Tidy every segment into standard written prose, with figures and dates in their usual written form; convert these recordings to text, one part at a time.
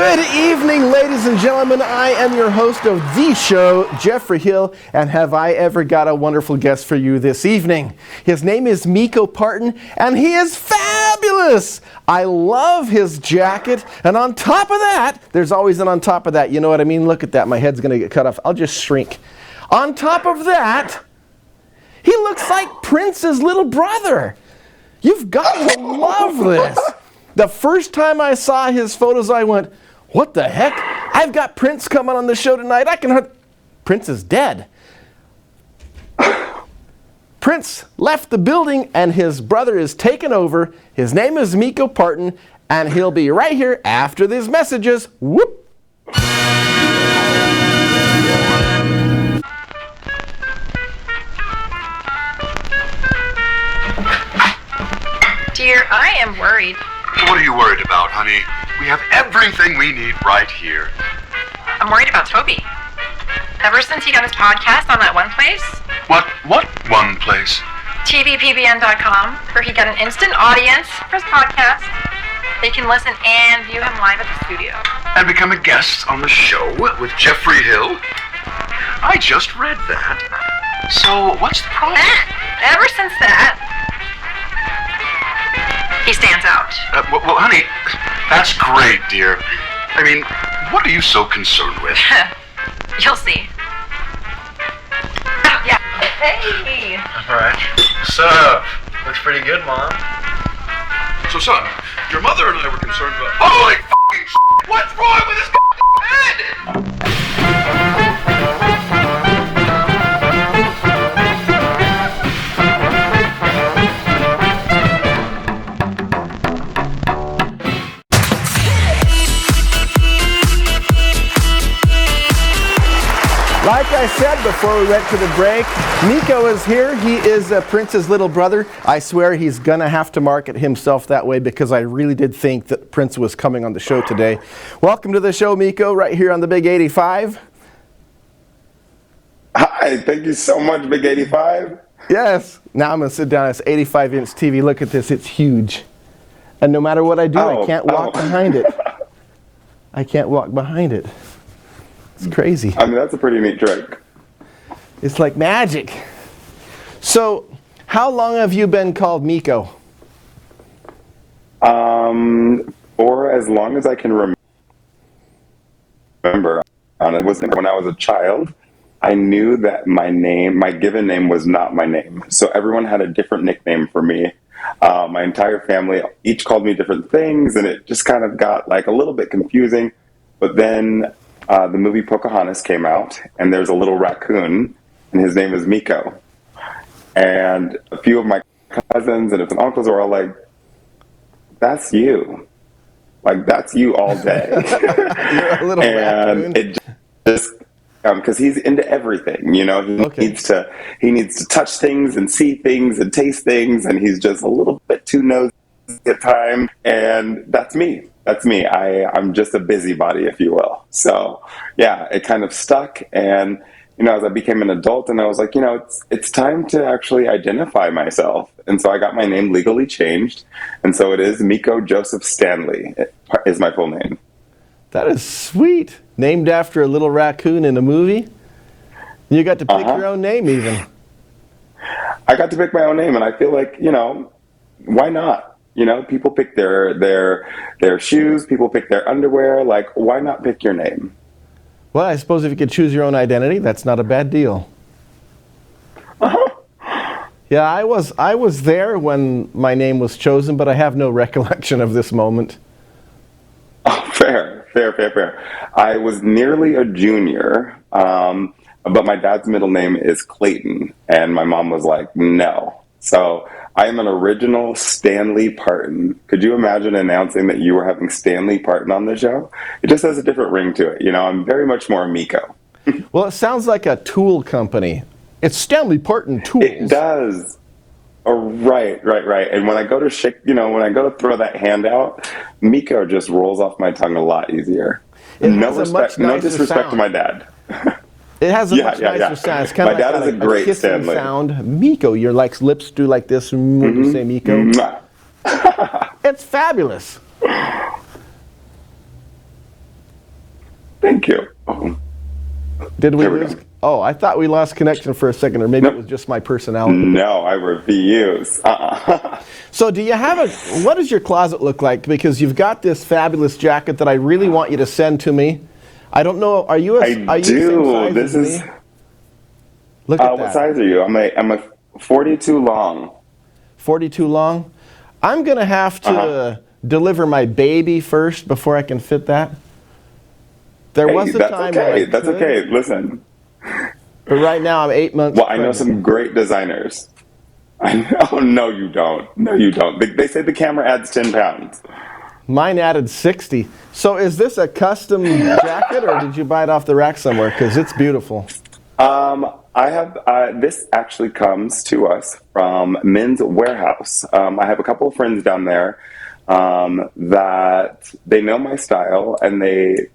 Good evening, ladies and gentlemen. I am your host of the show, Geoffrey Hill, and have I ever got a wonderful guest for you this evening. His name is Meiko Parton, and he is fabulous. I love his jacket, and on top of that, there's always an on top of that. You know what I mean? Look at that. My head's going to get cut off. I'll just shrink. On top of that, he looks like Prince's little brother. You've got to love this. The first time I saw his photos, I went, what the heck? I've got Prince coming on the show tonight. Prince is dead. Prince left the building and his brother is taken over. His name is Meiko Parton, and he'll be right here after these messages. Whoop! Dear, I am worried. What are you worried about, honey? We have everything we need right here. I'm worried about Toby. Ever since he got his podcast on that one place, What one place? tvpbn.com, where he got an instant audience for his podcast, they can listen and view him live at the studio. And become a guest on the show with Geoffrey Hill? I just read that. So, what's the problem? Ever since that, he stands out. Well, honey, that's great, dear. I mean, what are you so concerned with? You'll see. Yeah. Hey. All right. What's up? Looks pretty good, Mom. So, son, your mother and I were concerned about... Holy f***ing shit! What's wrong with this head? Like I said before we went to the break, Meiko is here. He is Prince's little brother. I swear he's going to have to market himself that way because I really did think that Prince was coming on the show today. Welcome to the show, Meiko, right here on the Big 85. Hi, thank you so much, Big 85. Yes. Now I'm going to sit down. It's 85-inch TV. Look at this. It's huge. And no matter what I do, I can't walk behind it. I can't walk behind it. It's crazy. I mean, that's a pretty neat trick. It's like magic. So, how long have you been called Meiko? For as long as I can remember. It was when I was a child. I knew that my given name was not my name. So everyone had a different nickname for me. My entire family each called me different things, and it just kind of got like a little bit confusing. But then the movie Pocahontas came out, and there's a little raccoon, and his name is Meiko. And a few of my cousins and uncles were all like, that's you. Like, that's you all day. You're a little and raccoon. it just, because he's into everything, you know, he needs to touch things and see things and taste things, and he's just a little bit too nosy at time, and that's me. That's me. I'm just a busybody, if you will. So, yeah, it kind of stuck. And, you know, as I became an adult, and I was like, you know, it's time to actually identify myself. And so I got my name legally changed. And so it is Meiko Joseph Stanley is my full name. That is sweet. Named after a little raccoon in a movie. You got to pick your own name even. I got to pick my own name, and I feel like, you know, why not? You know, people pick their shoes, people pick their underwear. Like, why not pick your name? Well, I suppose if you could choose your own identity, that's not a bad deal. Yeah, I was there when my name was chosen, but I have no recollection of this moment. Oh, fair. I was nearly a junior, but my dad's middle name is Clayton, and my mom was like, no. So I am an original Stanley Parton. Could you imagine announcing that you were having Stanley Parton on the show? It just has a different ring to it. You know, I'm very much more Meiko. Well, it sounds like a tool company. It's Stanley Parton Tools. It does. Oh, right. And when I go to throw that hand out, Meiko just rolls off my tongue a lot easier. No disrespect to my dad. It has a much nicer sound. It's kind of my dad is a great kissing Stanley sound. Meiko, your lips do like this when you say Meiko. It's fabulous. Thank you. Oh, Did we there we lose? go. Oh, I thought we lost connection for a second, or maybe it was just my personality. No, I refuse. So do you have what does your closet look like? Because you've got this fabulous jacket that I really want you to send to me. I don't know, are you I the same do. size This as is. me? Look at What that. size are you? I'm a 42 long. 42 long? I'm going to have to deliver my baby first before I can fit that. There Hey, was a that's time okay. when I That's could, okay. Listen. but right now I'm 8 months Well, I know pregnant. some great designers. I know. No, you don't. No, you don't. They say the camera adds 10 pounds. Mine added 60. So is this a custom jacket, or did you buy it off the rack somewhere? Because it's beautiful. I have, this actually comes to us from Men's Warehouse. I have a couple of friends down there that they know my style, and they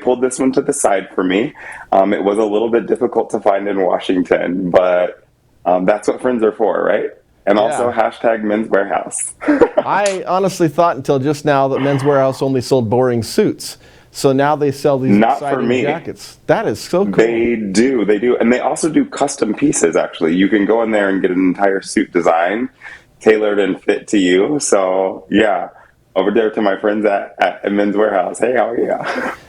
pulled this one to the side for me. It was a little bit difficult to find in Washington, but that's what friends are for, right? And also hashtag Men's Warehouse. I honestly thought until just now that Men's Warehouse only sold boring suits. So now they sell these Not for exciting me. jackets. That is so cool. They do. And they also do custom pieces, actually. You can go in there and get an entire suit design tailored and fit to you. So, yeah, over there to my friends at Men's Warehouse. Hey, how are you?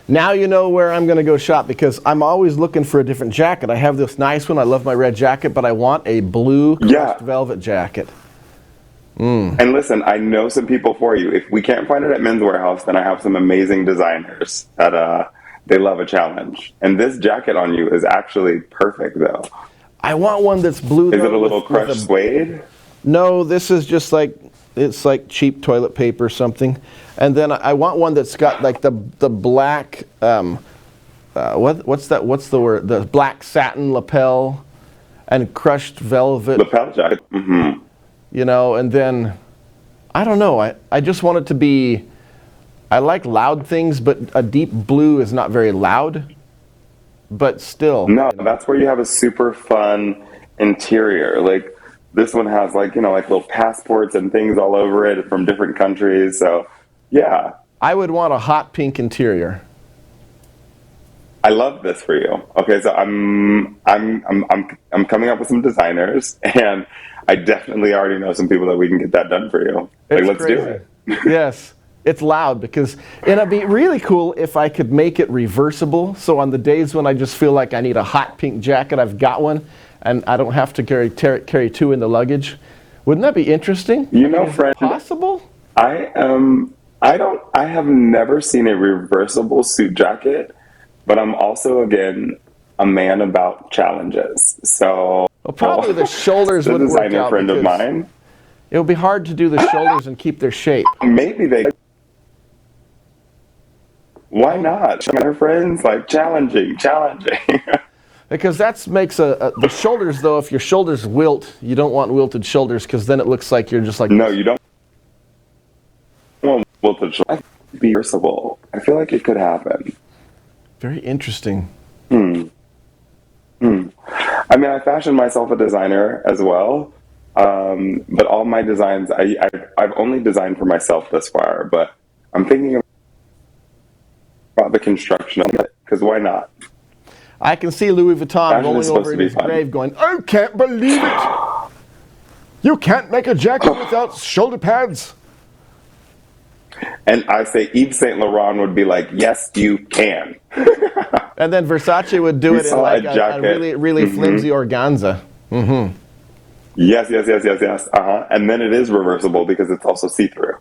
Now you know where I'm going to go shop, because I'm always looking for a different jacket. I have this nice one. I love my red jacket, but I want a blue crushed velvet jacket. And listen, I know some people for you. If we can't find it at Men's Warehouse, then I have some amazing designers that they love a challenge. And this jacket on you is actually perfect, though. I want one that's blue. Is it a little crushed suede? No, this is just it's like cheap toilet paper or something. And then I want one that's got like the black, what's the word? The black satin lapel and crushed velvet. Lapel jacket. Mm-hmm. You know, and then, I don't know, I just want it to be, I like loud things, but a deep blue is not very loud, but still. No, that's where you have a super fun interior. Like, this one has like little passports and things all over it from different countries. So, yeah. I would want a hot pink interior. I love this for you. Okay, so I'm coming up with some designers, and I definitely already know some people that we can get that done for you. Like, let's do it. Yes, it's loud, because it'd be really cool if I could make it reversible. So on the days when I just feel like I need a hot pink jacket, I've got one, and I don't have to carry two in the luggage. Wouldn't that be interesting? You know, friend, possible? I have never seen a reversible suit jacket, but I'm also, again, a man about challenges. So, well, probably the shoulders the wouldn't work designer out. friend of mine. It would be hard to do the shoulders and keep their shape. Maybe they. Why not? Our friends like challenging. Because that makes the shoulders, though. If your shoulders wilt, you don't want wilted shoulders, because then it looks like you're just like. No, you don't want wilted shoulders. Be reversible. I feel like it could happen. Very interesting. I mean, I fashion myself a designer as well, but all my designs, I've only designed for myself thus far, but I'm thinking about the construction of it, because why not? I can see Louis Vuitton Fashion is rolling supposed over to in be his fun. grave going, I can't believe it! You can't make a jacket without shoulder pads! And I say Yves Saint Laurent would be like, yes, you can. And then Versace would do it in like a really, really flimsy organza. Mm-hmm. Yes. And then it is reversible because it's also see-through.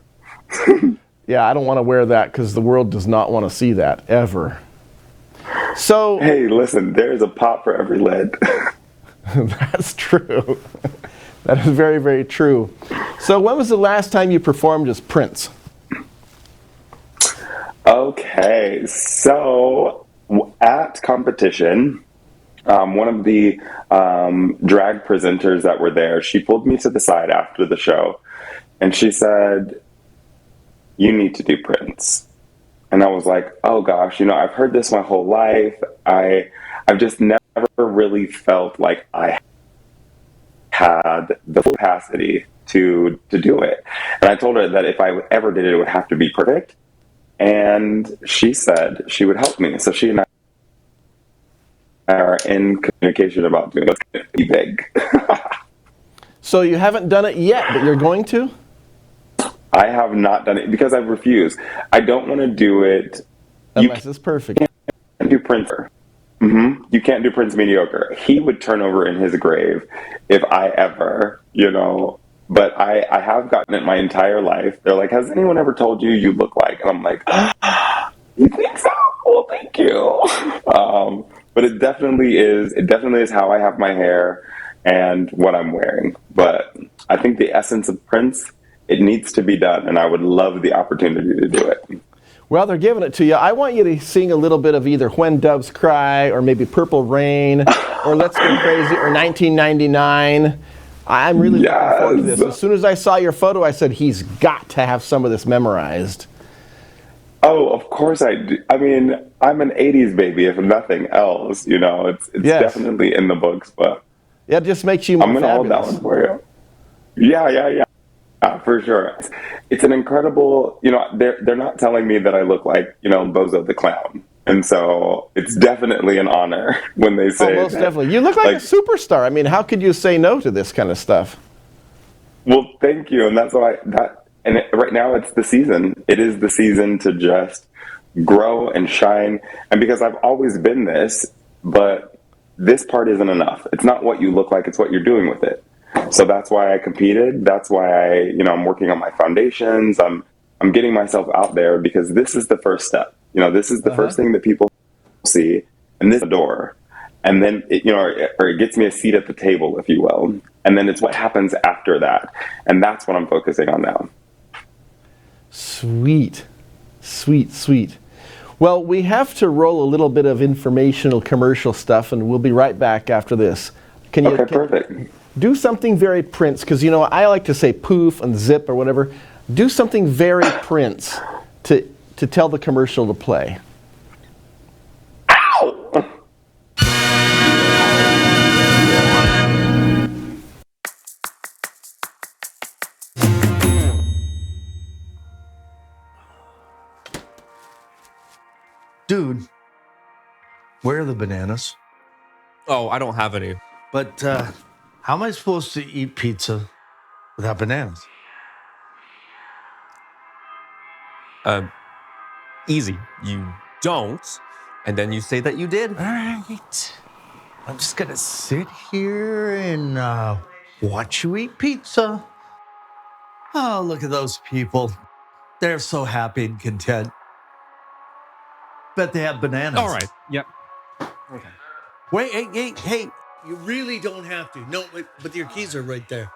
Yeah, I don't want to wear that because the world does not want to see that, ever. So, hey, listen, there's a pot for every lid. That's true. That is very, very true. So when was the last time you performed as Prince? Okay, so at competition, one of the drag presenters that were there, she pulled me to the side after the show, and she said, you need to do Prince. And I was like, oh gosh, I've heard this my whole life. I've just never really felt like I had the capacity to do it. And I told her that if I ever did it, it would have to be perfect. and she said she would help me. So she and I are in communication about doing it. It's going to be big. So you haven't done it yet, but you're going to? I have not done it because I've refused. I don't want to do it. Unless it's perfect. You can't do Prince. You can't do Prince mediocre. He would turn over in his grave if I ever, But I have gotten it my entire life. They're like, has anyone ever told you you look like? And I'm like, you think so? Well, thank you. But it definitely is. It definitely is how I have my hair and what I'm wearing. But I think the essence of Prince, it needs to be done, and I would love the opportunity to do it. Well, they're giving it to you. I want you to sing a little bit of either When Doves Cry or maybe Purple Rain or Let's Go Crazy or 1999. I'm really looking forward to this. As soon as I saw your photo, I said, he's got to have some of this memorized. Oh, of course I do. I mean, I'm an 80s baby, if nothing else. It's definitely in the books, but it just makes you more I'm going to hold that one for you. Yeah, for sure. It's an incredible, they're not telling me that I look like, Bozo the Clown. And so it's definitely an honor when they say most definitely. You look like a superstar. I mean, how could you say no to this kind of stuff? Well, thank you. And that's why right now it's the season. It is the season to just grow and shine. And because I've always been this, but this part isn't enough. It's not what you look like, it's what you're doing with it. So that's why I competed. That's why I'm working on my foundations. I'm getting myself out there because this is the first step. This is the first thing that people see, and this is the door. And then it gets me a seat at the table, if you will. And then it's what happens after that. And that's what I'm focusing on now. Sweet. Well, we have to roll a little bit of informational commercial stuff, and we'll be right back after this. Perfect. Do something very Prince, because I like to say poof and zip or whatever. Do something very Prince to tell the commercial to play. Ow! Dude, where are the bananas? Oh, I don't have any. But how am I supposed to eat pizza without bananas? Easy. You don't, and then you say that you did. All right. I'm just going to sit here and watch you eat pizza. Oh, look at those people. They're so happy and content. Bet they have bananas. All right. Yep. Okay. Wait, hey. You really don't have to. No, but your keys are right there.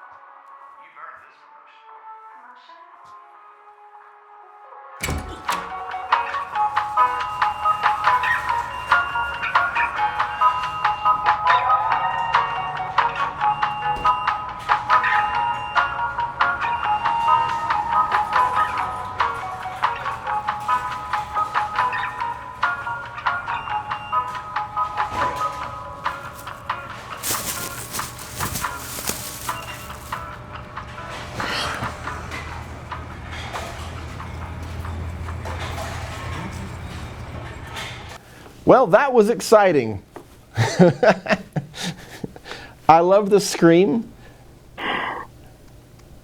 Well, that was exciting. I love the scream.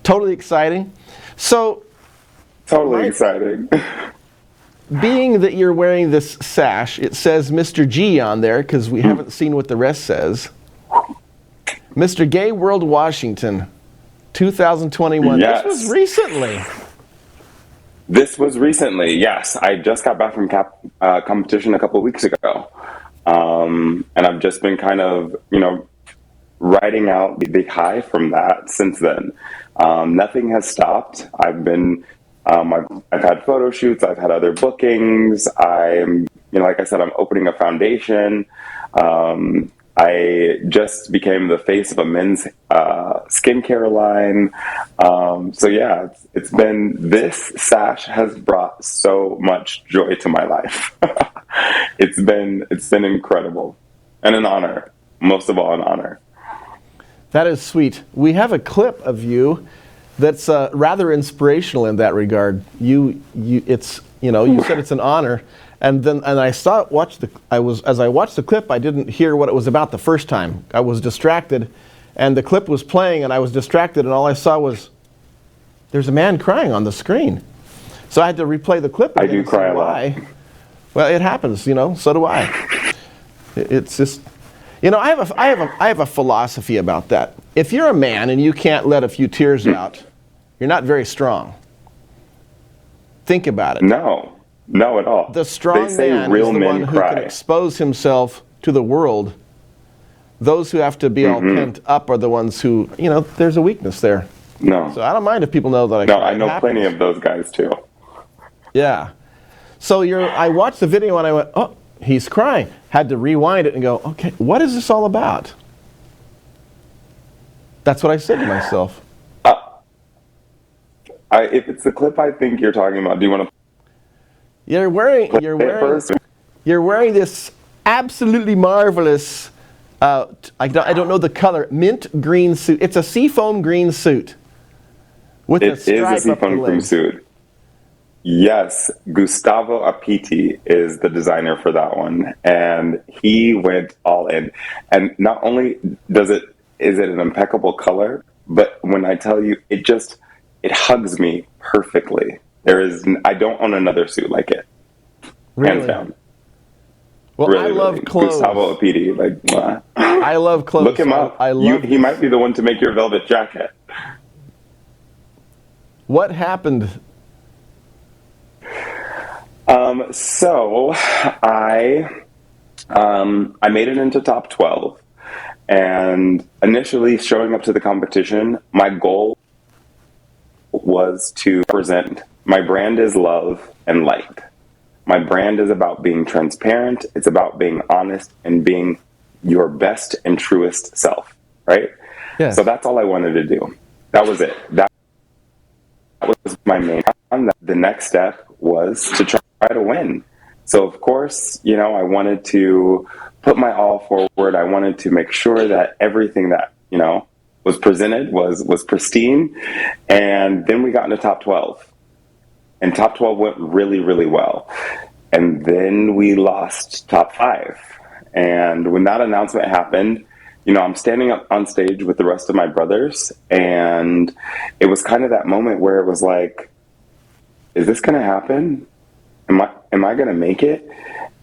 Totally exciting. So, Totally exciting. being that you're wearing this sash, it says Mr. G on there because we haven't seen what the rest says. Mr. Gay World Washington, 2021. Yes. This was recently. This was recently, yes. I just got back from competition a couple of weeks ago. And I've just been kind of, riding out the big high from that since then. Nothing has stopped. I've had photo shoots. I've had other bookings. Like I said, I'm opening a foundation. I just became the face of a men's skincare line. It's been, this sash has brought so much joy to my life. It's been incredible and an honor, most of all an honor. That is sweet. We have a clip of you that's rather inspirational in that regard. It's you said it's an honor, and I as I watched the clip, I didn't hear what it was about the first time. I was distracted, and the clip was playing, and I was distracted, and all I saw was there's a man crying on the screen. So I had to replay the clip. I do cry a lot. Well, it happens, so do I. It's just, I have a philosophy about that. If you're a man and you can't let a few tears out, you're not very strong. Think about it. No at all. The strong man is the one who can expose himself to the world. Those who have to be all pent up are the ones who, there's a weakness there. No. So I don't mind if people know that I cry. No, I know plenty of those guys too. Yeah. So I watched the video and I went, oh, he's crying. Had to rewind it and go, okay, what is this all about? That's what I said to myself. If it's the clip I think you're talking about, do you want to? You're wearing this absolutely marvelous. I don't know the color. Mint green suit. It's a seafoam green suit. With a stripe up the legs. It is a seafoam green suit. Yes, Gustavo Apiti is the designer for that one, and he went all in. And not only is it an impeccable color, but when I tell you, it hugs me perfectly. I don't own another suit like it. Really? Hands down. Well, really, I love clothes. Gustavo Apiti, I love clothes. Look him up. He might be the one to make your velvet jacket. What happened? So I made it into top 12, and initially showing up to the competition, my goal was to present. My brand is love and light. My brand is about being transparent. It's about being honest and being your best and truest self, right? Yes. So that's all I wanted to do. That was it. That was my main. The next step was to try to win. So of course, I wanted to put my all forward. I wanted to make sure that everything that, was presented was pristine. And then we got into top 12. And top 12 went really, really well. And then we lost top 5. And when that announcement happened, I'm standing up on stage with the rest of my brothers. And it was kind of that moment where it was like, is this going to happen? Am I going to make it?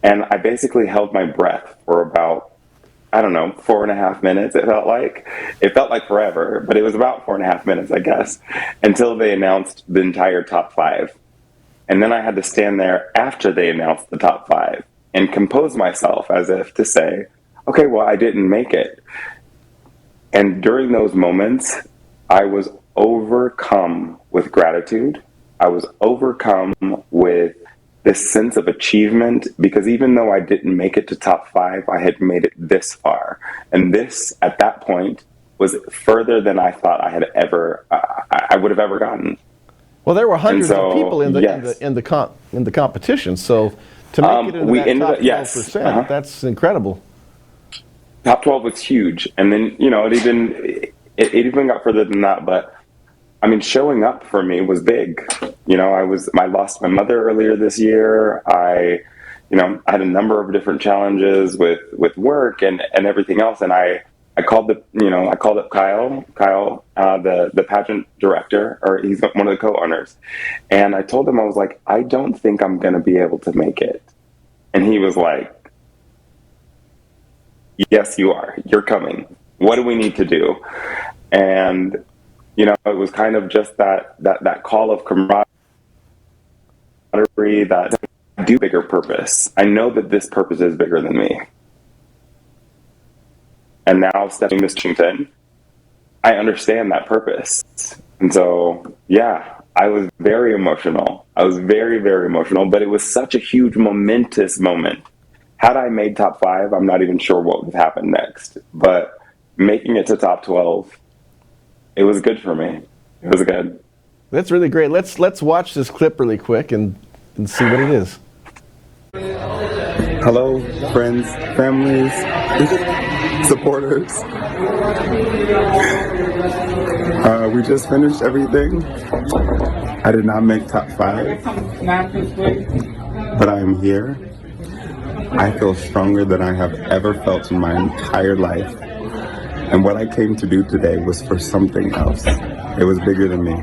And I basically held my breath for about, 4.5 minutes. It felt like forever, but it was about 4.5 minutes, I guess, until they announced the entire top 5. And then I had to stand there after they announced the top 5 and compose myself as if to say, okay, well, I didn't make it. And during those moments, I was overcome with gratitude. I was overcome with this sense of achievement, because even though I didn't make it to top 5, I had made it this far. And this, at that point, was further than I thought I would have ever gotten. Well, there were hundreds of people in the competition, so to make it into that top 12%, that's incredible. Top 12 was huge, and then it even got further than that. But showing up for me was big. I lost my mother earlier this year. I had a number of different challenges with work and everything else, and I called up Kyle, the pageant director, or he's one of the co-owners, and I told him, I was like, I don't think I'm going to be able to make it. And he was like, yes, you are. You're coming. What do we need to do? And it was kind of just that call of camaraderie, that I do bigger purpose. I know that this purpose is bigger than me. And now stepping this Washington, I understand that purpose. And so, yeah, I was very emotional. I was very, very emotional, but it was such a huge, momentous moment. Had I made top 5, I'm not even sure what would have happened next. But making it to top 12, it was good for me. It was good. That's really great. Let's watch this clip really quick and see what it is. Hello, friends, families, supporters. We just finished everything. I did not make top 5, but I am here. I feel stronger than I have ever felt in my entire life. And what I came to do today was for something else. It was bigger than me.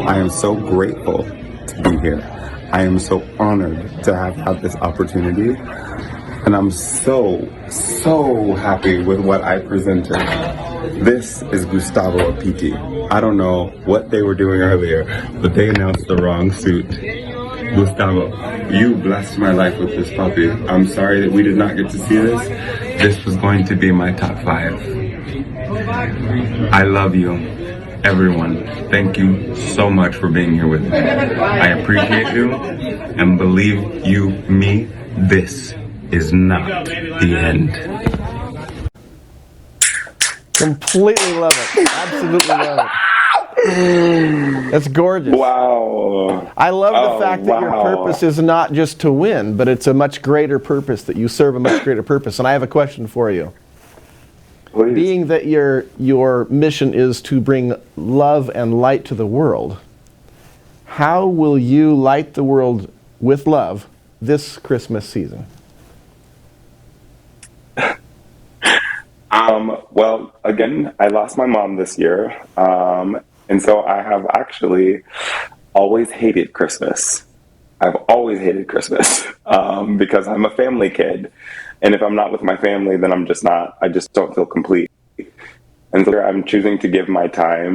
I am so grateful to be here. I am so honored to have had this opportunity. And I'm so happy with what I presented. This is Gustavo Apiti. I don't know what they were doing earlier, but they announced the wrong suit. Gustavo, you blessed my life with this puppy. I'm sorry that we did not get to see this. This was going to be my top 5. I love you, everyone. Thank you so much for being here with me. I appreciate you, and believe you me, this is not the end. Completely love it. Absolutely love it. That's gorgeous. Wow. I love the fact that your purpose is not just to win, but it's a much greater purpose, that you serve a much greater purpose. And I have a question for you. Please. Being that your mission is to bring love and light to the world, how will you light the world with love this Christmas season? Well, again, I lost my mom this year. And so I have actually always hated Christmas. I've always hated Christmas because I'm a family kid. And if I'm not with my family, then I just don't feel complete. And so I'm choosing to give my time.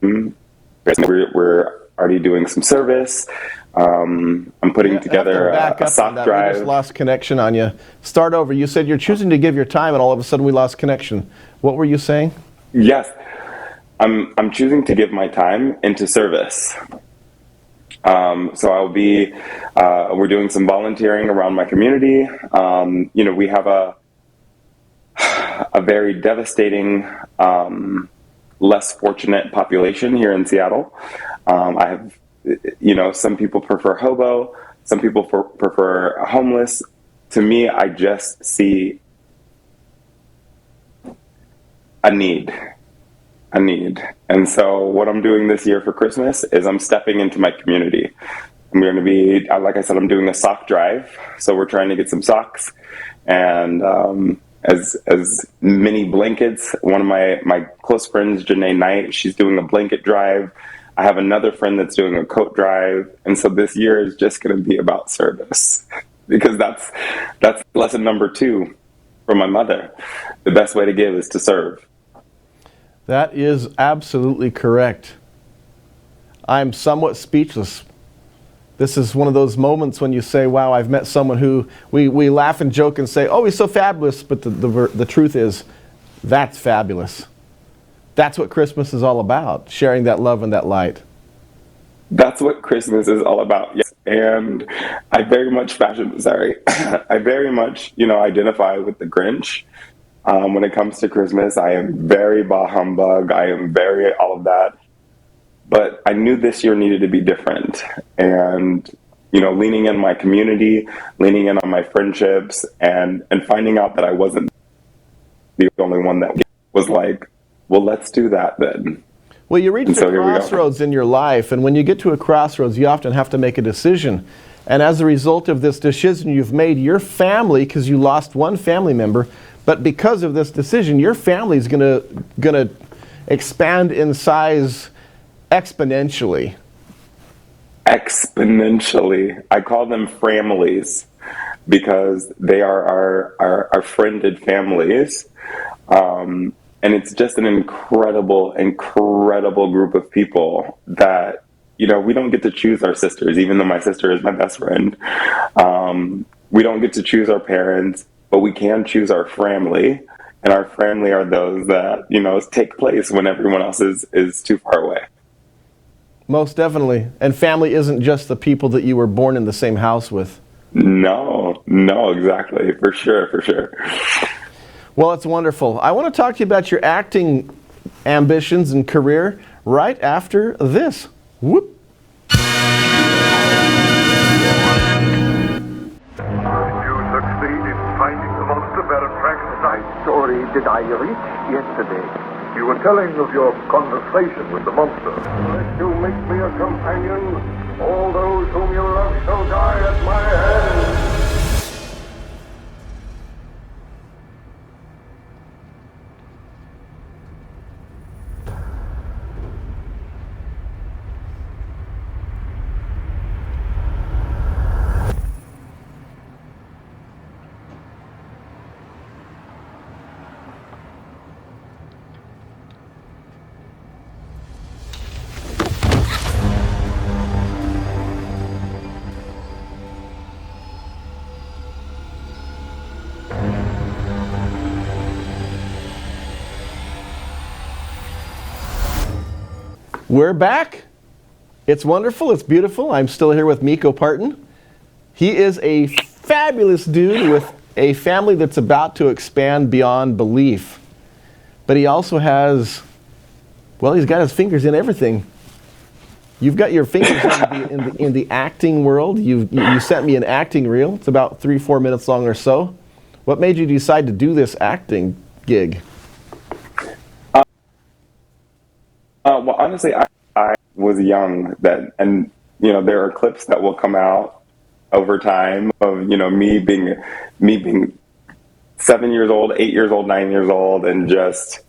We're already doing some service. I'm putting together a sock drive. We just lost connection on you. Start over. You said you're choosing to give your time, and all of a sudden we lost connection. What were you saying? Yes. I'm choosing to give my time into service. So I'll be, we're doing some volunteering around my community. We have a very devastating, less fortunate population here in Seattle. I have, some people prefer hobo, some people prefer homeless. To me, I just see a need. And so what I'm doing this year for Christmas is I'm stepping into my community. I'm going to be, like I said, I'm doing a sock drive. So we're trying to get some socks and as many blankets. One of my close friends, Janae Knight, she's doing a blanket drive. I have another friend that's doing a coat drive. And so this year is just going to be about service, because that's lesson number 2 from my mother. The best way to give is to serve. That is absolutely correct. I'm somewhat speechless. This is one of those moments when you say, wow, I've met someone who we laugh and joke and say, oh, he's so fabulous. But the truth is, that's fabulous. That's what Christmas is all about, sharing that love and that light. That's what Christmas is all about. Yes. And I very much I very much, identify with the Grinch. When it comes to Christmas, I am very bah humbug. I am very all of that. But I knew this year needed to be different. And, leaning in my community, leaning in on my friendships, and finding out that I wasn't the only one that was like, well, let's do that then. Well, you reach a crossroads in your life, and when you get to a crossroads, you often have to make a decision. And as a result of this decision you've made, your family, because you lost one family member, but because of this decision, your family is gonna expand in size exponentially. Exponentially. I call them families because they are our friended families. And it's just an incredible group of people that, we don't get to choose our sisters, even though my sister is my best friend. We don't get to choose our parents, but we can choose our family. And our family are those that, take place when everyone else is too far away. Most definitely. And family isn't just the people that you were born in the same house with. No, exactly. For sure. Well, it's wonderful. I want to talk to you about your acting ambitions and career right after this. Whoop. Did you succeed in finding the monster, Baron Frankenstein? Story did I reach yesterday? You were telling of your conversation with the monster. Unless you make me a companion, all those whom you love shall die at my hand. We're back. It's wonderful. It's beautiful. I'm still here with Meiko Parton. He is a fabulous dude with a family that's about to expand beyond belief. But he also has, well, he's got his fingers in everything. You've got your fingers in the acting world. You sent me an acting reel. It's about 3-4 minutes long or so. What made you decide to do this acting gig? Well, honestly, I was young then, and there are clips that will come out over time of me being 7 years old, 8 years old, 9 years old, and just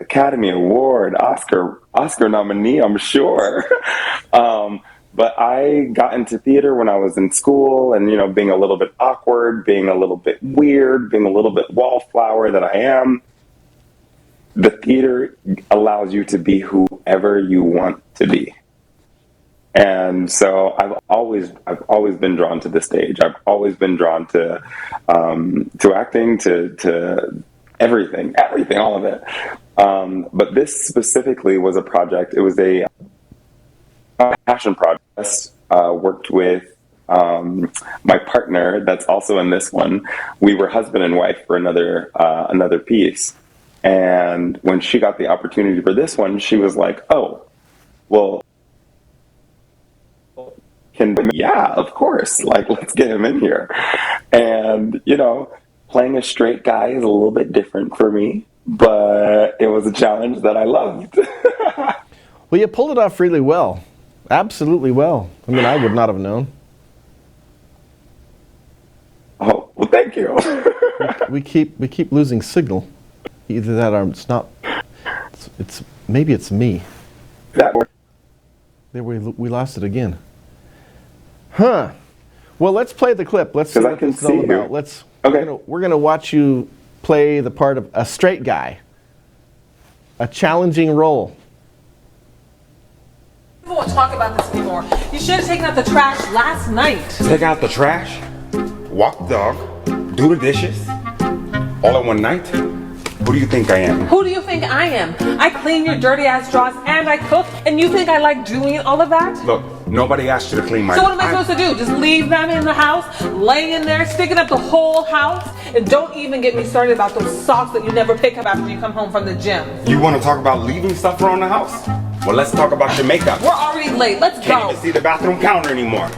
Academy Award, Oscar nominee, I'm sure. But I got into theater when I was in school, and being a little bit awkward, being a little bit weird, being a little bit wallflower that I am. The theater allows you to be whoever you want to be. And so I've always been drawn to the stage. I've always been drawn to acting, to everything, all of it. But this specifically was a project. It was a passion project. Worked with my partner that's also in this one. We were husband and wife for another piece. And when she got the opportunity for this one, she was like, "Oh, well, yeah, of course. Like, let's get him in here." And, playing a straight guy is a little bit different for me, but it was a challenge that I loved. Well, you pulled it off really well. Absolutely well. I mean, I would not have known. Oh, well, thank you. we keep losing signal. Either that or it's not. It's maybe it's me. That there we lost it again. Huh. Well, let's play the clip. Let's see what this is all about. We're gonna watch you play the part of a straight guy. A challenging role. I won't talk about this anymore. You should have taken out the trash last night. Take out the trash, walk the dog, do the dishes, all in one night? Who do you think I am? Who do you think I am? I clean your dirty ass drawers and I cook, and you think I like doing all of that? Look, nobody asked you to clean my... So what am I supposed to do? Just leave them in the house, laying in there, sticking up the whole house? And don't even get me started about those socks that you never pick up after you come home from the gym. You want to talk about leaving stuff around the house? Well, let's talk about your makeup. We're already late. Let's go. Can't even see the bathroom counter anymore.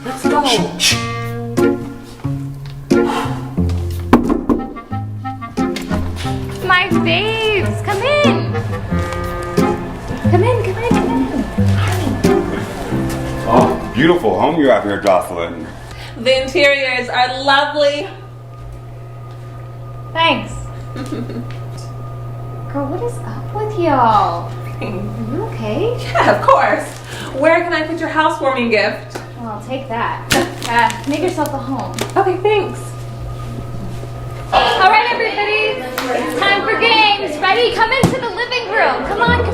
Let's go. My babes, come in. Come in. Oh, beautiful home you have here, Jocelyn. The interiors are lovely. Thanks. Girl, what is up with y'all? Are you okay? Yeah, of course. Where can I put your housewarming gift? Well, I'll take that. Make yourself a home. Okay, thanks. All right, everybody. It's time for games. Ready? Come into the living room. Come on.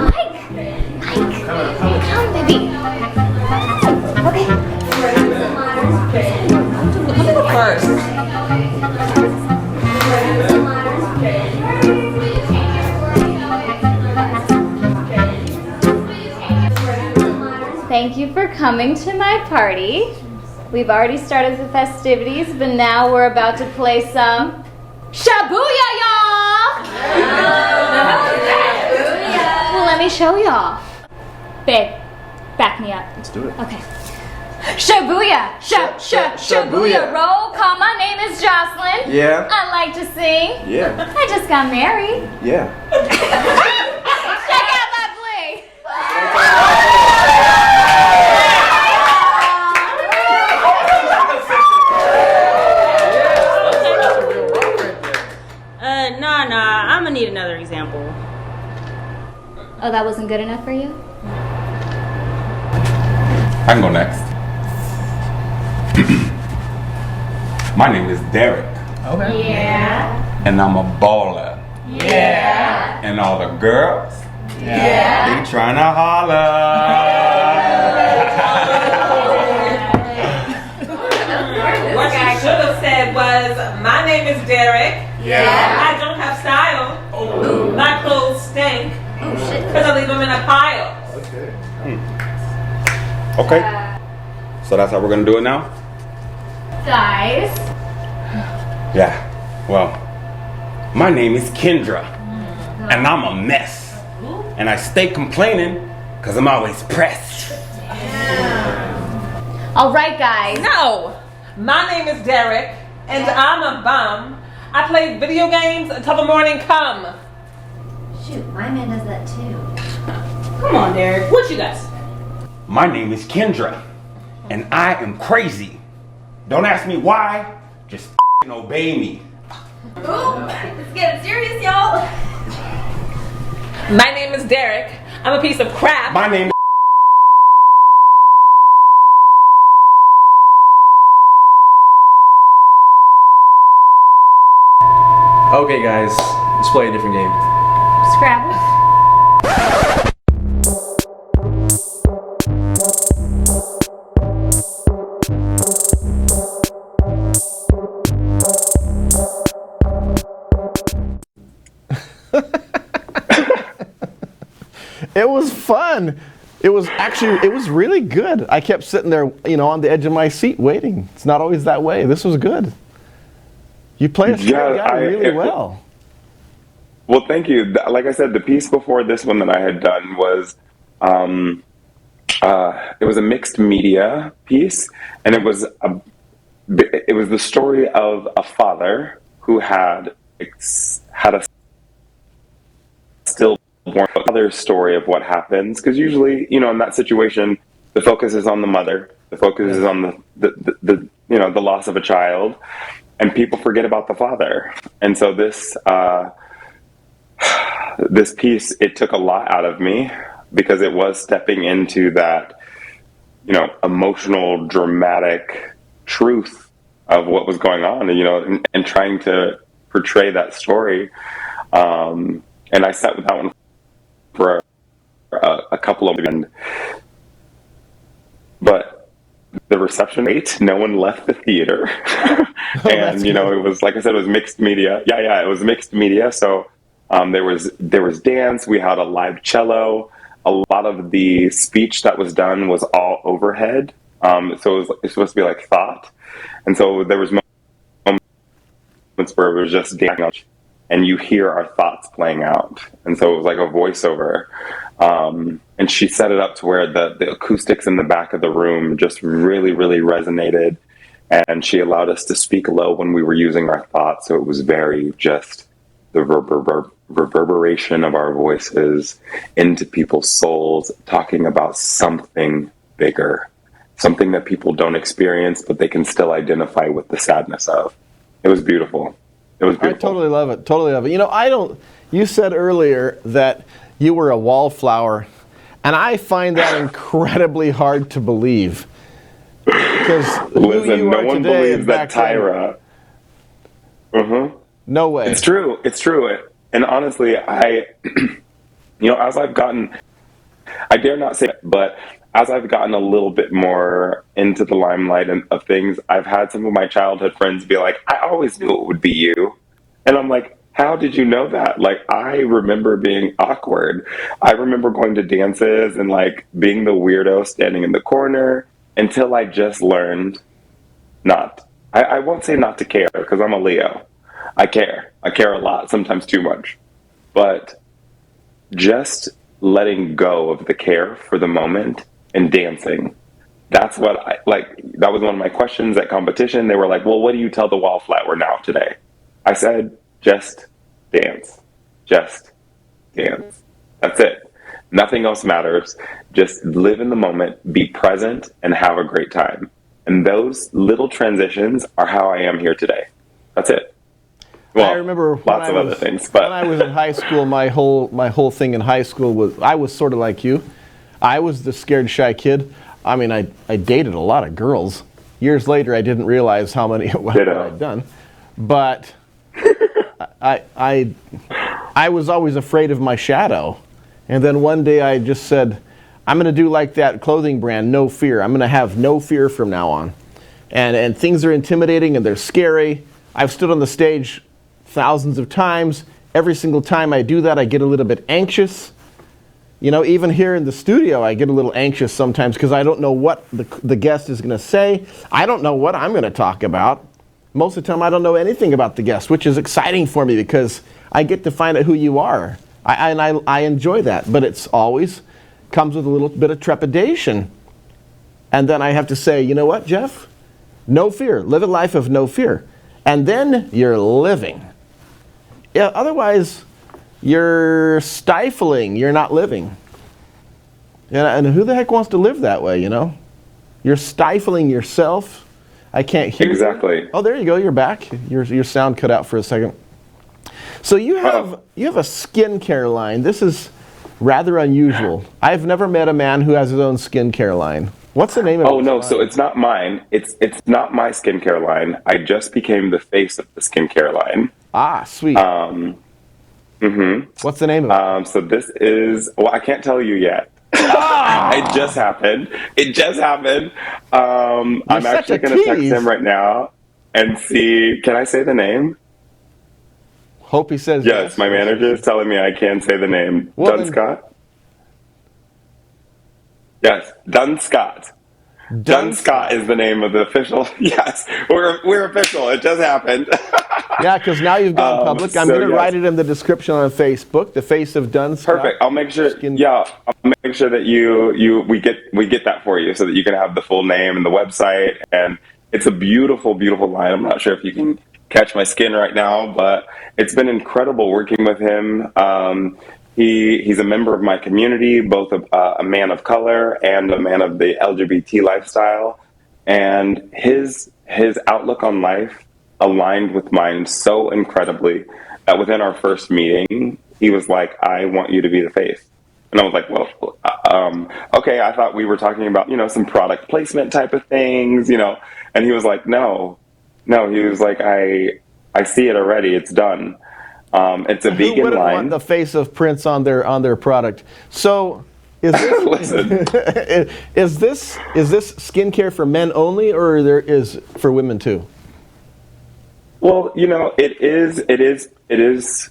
Mike. Come, baby. Okay. Let me go first. Thank you for coming to my party. We've already started the festivities, but now we're about to play some Shabuya, y'all! Well, let me show y'all. Babe, back me up. Let's do it. Okay. Shabuya! Shabuya! Roll call. My name is Jocelyn. Yeah. I like to sing. Yeah. I just got married. Yeah. Check out that bling. Nah. I'm gonna need another example. Oh, that wasn't good enough for you? I can go next. My name is Derek. Okay. Yeah. And I'm a baller. Yeah. And all the girls, Yeah. they trying to holler. What I should have said was, my name is Derek. Yeah. I don't have style. Oh. My clothes stink. Oh, shit. Because I leave them in a pile. Okay. So that's how we're gonna do it now? Guys. Yeah. Well, my name is Kendra. And I'm a mess. And I stay complaining because I'm always pressed. All right, guys. No. My name is Derek. And I'm a bum. I play video games until the morning come. Shoot, my man does that too. Come on, Derek. What you got? My name is Kendra. And I am crazy. Don't ask me why. Just obey me. Ooh, it's getting serious, y'all. My name is Derek. I'm a piece of crap. My name is Okay, guys, let's play a different game. Scrabble. It was fun. It was really good. I kept sitting there, on the edge of my seat waiting. It's not always that way. This was good. You play a straight guy really well. Well, thank you. Like I said, the piece before this one that I had done was, it was a mixed media piece, and it was the story of a father who had a stillborn mother's story of what happens. Because usually, in that situation, the focus is on the mother. The focus is on the loss of a child. And people forget about the father. And so this piece, it took a lot out of me because it was stepping into that, emotional, dramatic truth of what was going on, and trying to portray that story. And I sat with that one for a couple of weeks. But the reception rate, no one left the theater. And it was, like I said, it was mixed media. Yeah, it was mixed media. So there was dance. We had a live cello. A lot of the speech that was done was all overhead. So it's supposed to be like thought. And so there was moments where it was just dance, and you hear our thoughts playing out. And so it was like a voiceover. And she set it up to where the acoustics in the back of the room just really, really resonated. And she allowed us to speak low when we were using our thoughts. So it was very just the reverberation of our voices into people's souls, talking about something bigger, something that people don't experience, but they can still identify with the sadness of. It was beautiful. It was beautiful. I totally love it. Totally love it. You said earlier that you were a wallflower, and I find that incredibly hard to believe. Because listen, no one believes that Tyra. No way. It's true. It's true. And honestly, as I've gotten, I dare not say it, but as I've gotten a little bit more into the limelight of things, I've had some of my childhood friends be like, I always knew it would be you. And I'm like, how did you know that? Like, I remember being awkward. I remember going to dances and being the weirdo standing in the corner until I just learned I won't say not to care, because I'm a Leo. I care. I care a lot, sometimes too much. But just letting go of the care for the moment and dancing. That's what I like. That was one of my questions at competition. They were like, well, what do you tell the wallflower now today? I said, just dance. Just dance. That's it. Nothing else matters. Just live in the moment, be present, and have a great time. And those little transitions are how I am here today. That's it. Well, I remember lots of other things, but when I was in high school, my whole thing in high school was I was sort of like you. I was the scared, shy kid. I mean, I dated a lot of girls. Years later, I didn't realize how many what I'd done, but I was always afraid of my shadow. And then one day I just said, I'm going to do like that clothing brand, No Fear. I'm going to have no fear from now on. And things are intimidating and they're scary. I've stood on the stage thousands of times. Every single time I do that, I get a little bit anxious. You know, even here in the studio, I get a little anxious sometimes because I don't know what the guest is going to say. I don't know what I'm going to talk about. Most of the time, I don't know anything about the guest, which is exciting for me because I get to find out who you are. I enjoy that, but it's always comes with a little bit of trepidation. And then I have to say, you know what, Jeff? No fear. Live a life of no fear. And then you're living. Yeah, otherwise, you're stifling. You're not living. And who the heck wants to live that way, you know? You're stifling yourself. I can't hear exactly. You. Oh, there you go. You're back. Your sound cut out for a second. So you have a skincare line. This is rather unusual. I've never met a man who has his own skincare line. What's the name of it? Oh, no, line? So it's not mine. It's not my skincare line. I just became the face of the skincare line. Ah, sweet. What's the name of it? So this is, well, I can't tell you yet. It just happened. It just happened. I'm actually going to text him right now and see, can I say the name? Hope he says yes. My manager is telling me I can say the name. Well, Dunscott? Yes, Dunscott. Dunscott is the name of the official. Yes, we're official. It just happened. Yeah, because now you've gone public. I'm going to write it in the description on Facebook. The face of Dunscott. Perfect. I'll make sure. I'll make sure that we get that for you so that you can have the full name and the website. And it's a beautiful, beautiful line. I'm not sure if you can catch my skin right now, but it's been incredible working with him. He's a member of my community, both a man of color and a man of the LGBT lifestyle. And his outlook on life aligned with mine so incredibly that within our first meeting, he was like, I want you to be the face. And I was like, well, okay, I thought we were talking about, some product placement type of things, and he was like, no, he was like, I see it already. It's done. It's a vegan line. Who wouldn't want the face of Prince on their product? So, is this is this skincare for men only, or there is for women too? Well, it is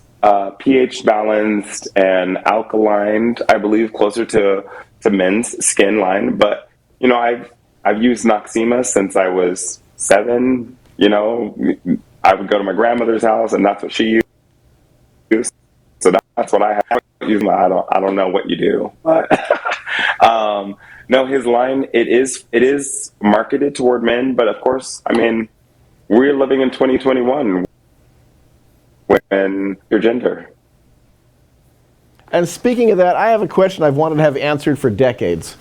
pH balanced and alkalined. I believe closer to men's skin line, but I've used Noxema since I was 7. I would go to my grandmother's house, and that's what she used. So that's what I have. I don't know what you do, but no, his line it is marketed toward men, but of course, we're living in 2021 when your gender. And speaking of that, I have a question I've wanted to have answered for decades.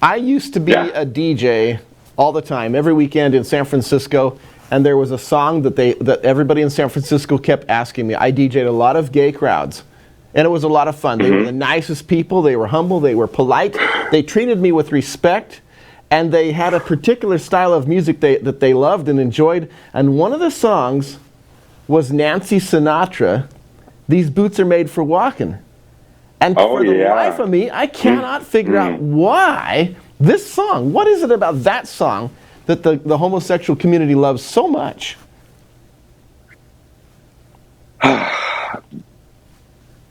I used to be a DJ all the time, every weekend in San Francisco, and there was a song that everybody in San Francisco kept asking me. I DJ'd a lot of gay crowds, and it was a lot of fun. They were the nicest people. They were humble. They were polite. They treated me with respect, and they had a particular style of music that they loved and enjoyed. And one of the songs was Nancy Sinatra, These Boots Are Made for Walking. And for the life of me, I cannot figure out why this song, what is it about that song that the homosexual community loves so much?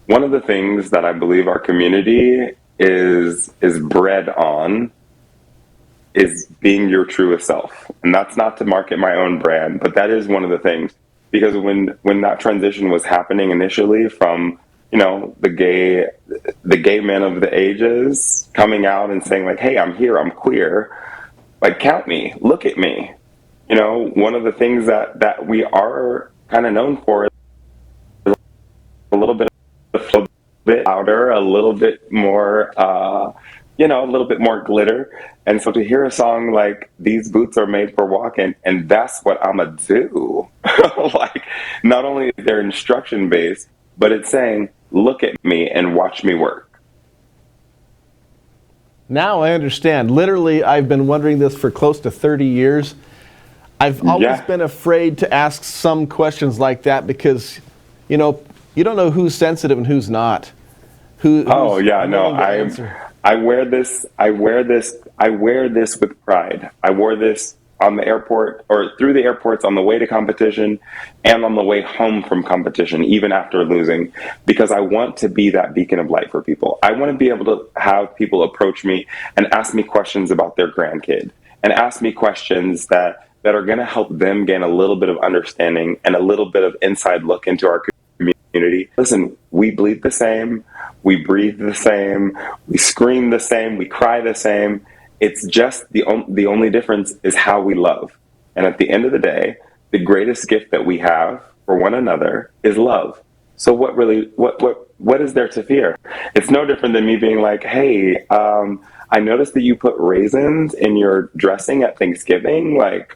One of the things that I believe our community is bred on is being your truest self. And that's not to market my own brand, but that is one of the things. Because when that transition was happening initially from the gay men of the ages coming out and saying like, hey, I'm here, I'm queer. Like, count me, look at me. One of the things that we are kind of known for is a little bit louder, a little bit more, a little bit more glitter. And so to hear a song like These Boots Are Made for Walking, and that's what I'ma do. Like, not only is there instruction based, but it's saying, look at me and watch me work. Now I understand. Literally, I've been wondering this for close to 30 years. I've always been afraid to ask some questions like that because, you don't know who's sensitive and who's not. I wear this with pride. I wore this on the airport or through the airports on the way to competition and on the way home from competition, even after losing, because I want to be that beacon of light for people. I want to be able to have people approach me and ask me questions about their grandkid and ask me questions that are going to help them gain a little bit of understanding and a little bit of inside look into our community. Listen, we bleed the same, we breathe the same, we scream the same, we cry the same. It's just the only difference is how we love. And at the end of the day, the greatest gift that we have for one another is love. So what is there to fear? It's no different than me being like, hey, I noticed that you put raisins in your dressing at Thanksgiving. Like,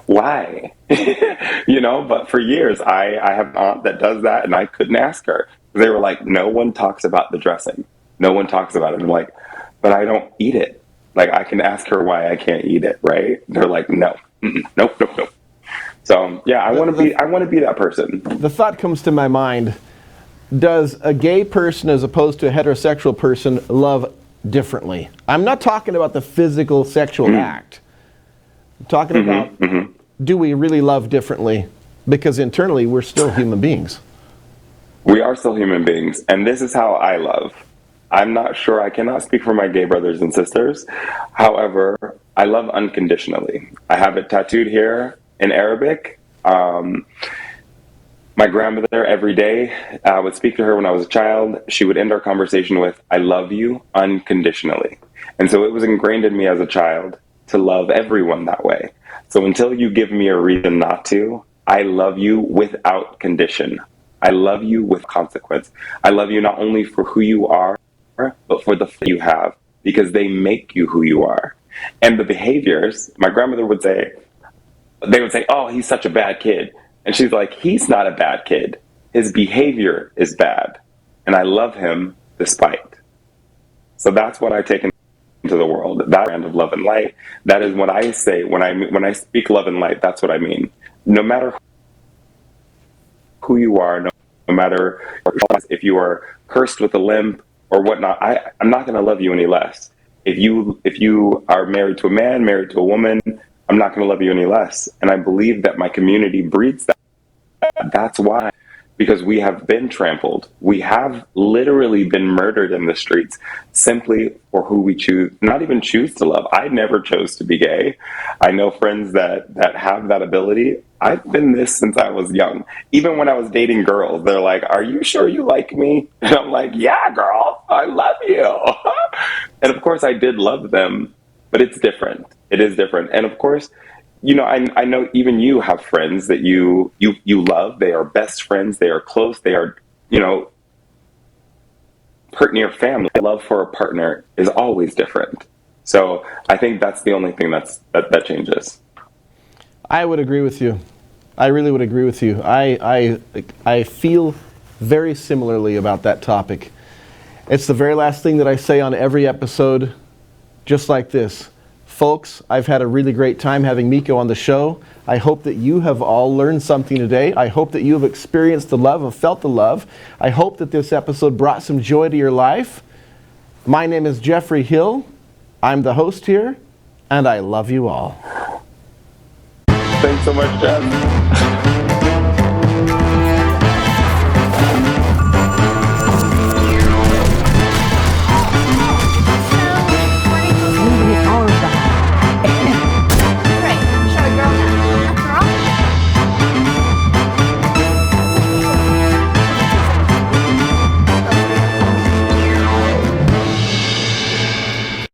why? But for years, I have an aunt that does that, and I couldn't ask her. They were like, no one talks about the dressing. No one talks about it. I'm like, but I don't eat it. Like, I can ask her why I can't eat it, right? They're like, no, nope. So yeah, I want to be that person. The thought comes to my mind: does a gay person, as opposed to a heterosexual person, love differently? I'm not talking about the physical sexual act. I'm talking about, do we really love differently? Because internally, we're still human beings. We are still human beings, and this is how I love. I'm not sure, I cannot speak for my gay brothers and sisters. However, I love unconditionally. I have it tattooed here in Arabic. My grandmother every day would speak to her when I was a child. She would end our conversation with, I love you unconditionally. And so it was ingrained in me as a child to love everyone that way. So until you give me a reason not to, I love you without condition. I love you with consequence. I love you not only for who you are, but for the you have, because they make you who you are. And the behaviors, my grandmother would say, they would say, oh, he's such a bad kid. And she's like, he's not a bad kid. His behavior is bad. And I love him despite. So that's what I take into the world. That brand of love and light. That is what I say when I speak love and light. That's what I mean. No matter who you are, no matter if you are cursed with a limp or whatnot, I'm not going to love you any less. If you are married to a man, married to a woman, I'm not going to love you any less. And I believe that my community breeds that. That's why. Because we have been trampled. We have literally been murdered in the streets simply for who we choose, not even choose to love. I never chose to be gay. I know friends that have that ability. I've been this since I was young. Even when I was dating girls, they're like, are you sure you like me? And I'm like, yeah, girl, I love you. And of course I did love them, but it's different. It is different. And of course, I know even you have friends that you love. They are best friends. They are close. They are, part near family. Love for a partner is always different. So I think that's the only thing that changes. I would agree with you. I really would agree with you. I feel very similarly about that topic. It's the very last thing that I say on every episode, just like this. Folks, I've had a really great time having Meiko on the show. I hope that you have all learned something today. I hope that you have experienced the love and felt the love. I hope that this episode brought some joy to your life. My name is Geoffrey Hill. I'm the host here, and I love you all. Thanks so much, Jeff.